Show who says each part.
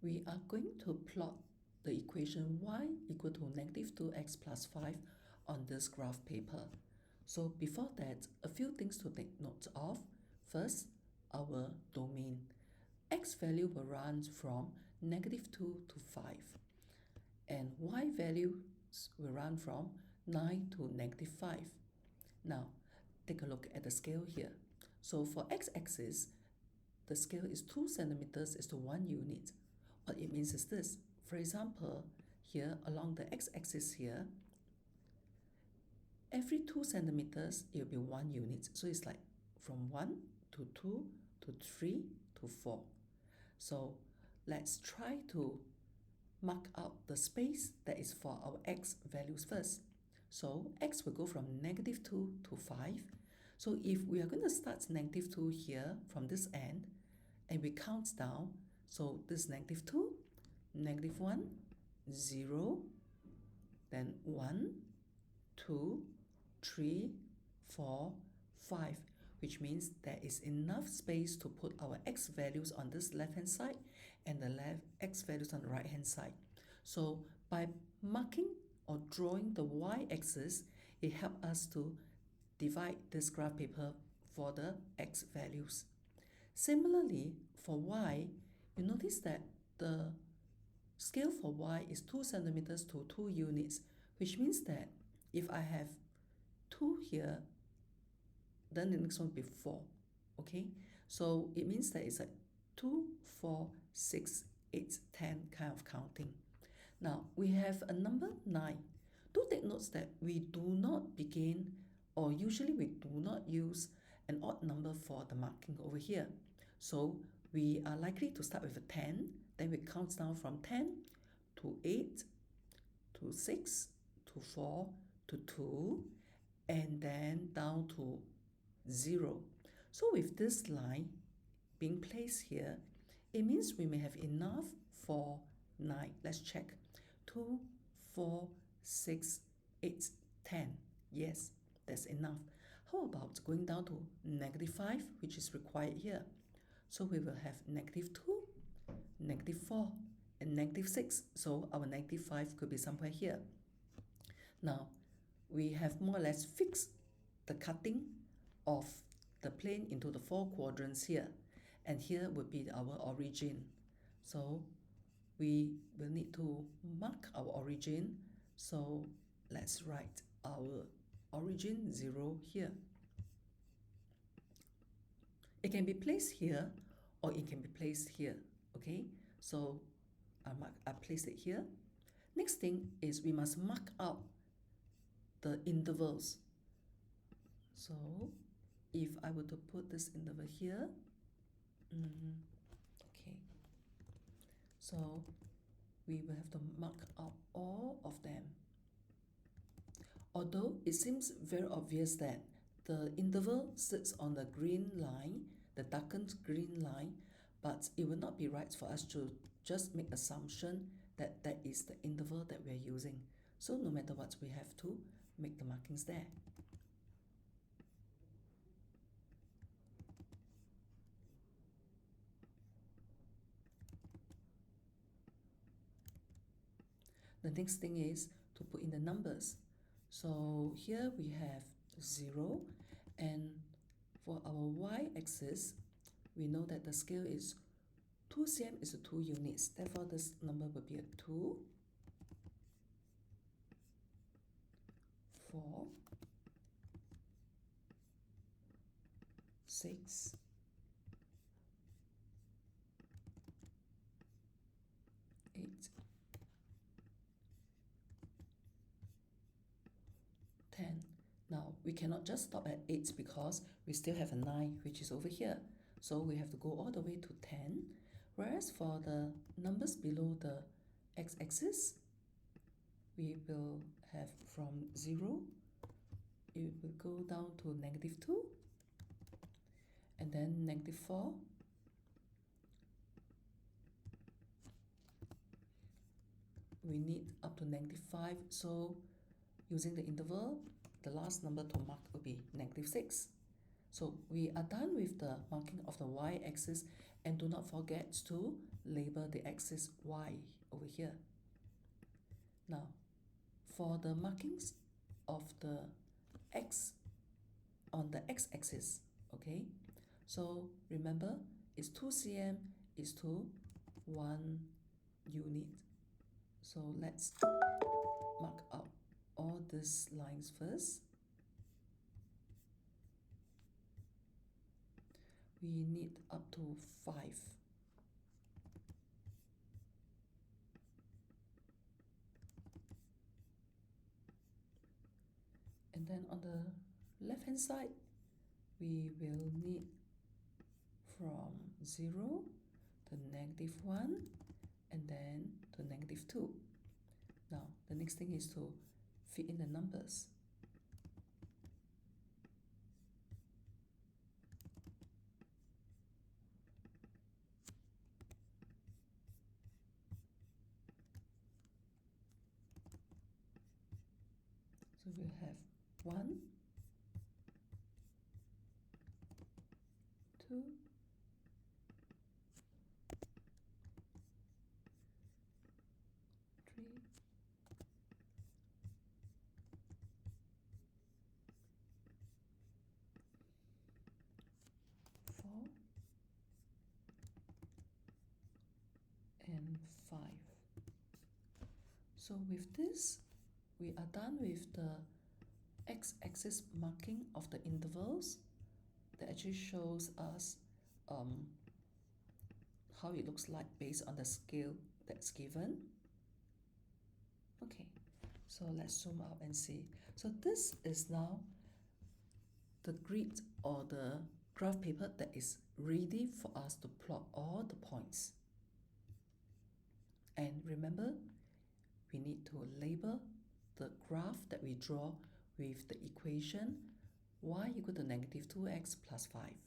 Speaker 1: We are going to plot the equation y equal to negative 2x plus 5 on this graph paper. So before that, a few things to take note of. First, our domain. X value will run from negative 2 to 5, and y values will run from 9 to negative 5. Now, take a look at the scale here. So for x-axis, the scale is 2 centimeters is to 1 unit. What it means is this. For example, here along the x-axis here, every 2 centimeters, it will be 1 unit. So it's like from 1 to 2 to 3 to 4. So let's try to mark out the space that is for our x values first. So x will go from negative 2 to 5. So if we are going to start negative 2 here from this end, and we count down, so this negative 2, negative 1, 0, then 1, 2, 3, 4, 5, which means there is enough space to put our x values on this left-hand side and the x values on the right-hand side. So by marking or drawing the y-axis, it helps us to divide this graph paper for the x values. Similarly, for y, you notice that the scale for y is 2 centimeters to 2 units, which means that if I have 2 here, then the next one will be 4, okay? So it means that it's like 2, 4, 6, 8, 10 kind of counting. Now, we have a number 9. Do take notes that we do not begin, or usually we do not use an odd number for the marking over here. So we are likely to start with a 10, then we count down from 10 to 8 to 6 to 4 to 2, and then down to 0. So with this line being placed here, it means we may have enough for 9. Let's check. 2, 4, 6, 8, 10. Yes, that's enough. How about going down to negative 5, which is required here? So we will have negative 2, negative 4, and negative 6. So our negative 5 could be somewhere here. Now, we have more or less fixed the cutting of the plane into the 4 quadrants here. And here would be our origin. So we will need to mark our origin. So let's write our origin 0 here. It can be placed here or it can be placed here, okay? So I place it here. Next thing is we must mark out the intervals. So if I were to put this interval here, okay, so we will have to mark out all of them. Although it seems very obvious that the interval sits on the green line, the darkened green line, but it will not be right for us to just make assumption that that is the interval that we are using. So no matter what, we have to make the markings there. The next thing is to put in the numbers. So here we have 0, and for our y-axis, we know that the scale is 2 cm is 2 units. Therefore, this number will be a 2, 4, 6, 8, 10. Now, we cannot just stop at 8 because we still have a 9, which is over here. So we have to go all the way to 10. Whereas for the numbers below the x-axis, we will have from 0, it will go down to negative 2, and then negative 4, we need up to negative 5. So using the interval, the last number to mark will be negative 6. So we are done with the marking of the y-axis, And do not forget to label the axis y over here. Now, for the markings of the x on the x-axis, okay? So remember, it's 2 cm is to 1 unit. So let's mark out all these lines first. We need up to 5. And then on the left hand side, we will need from 0 to -1 and then to -2. Now the next thing is to fit in the numbers. So we'll have 1, 2, 3, 4, and 5. So with this, we are done with the x-axis marking of the intervals that actually shows us how it looks like based on the scale that's given. Okay, so let's zoom out and see. So this is now the grid or the graph paper that is ready for us to plot all the points. And remember, we need to label the graph that we draw with the equation y equal to -2x plus 5.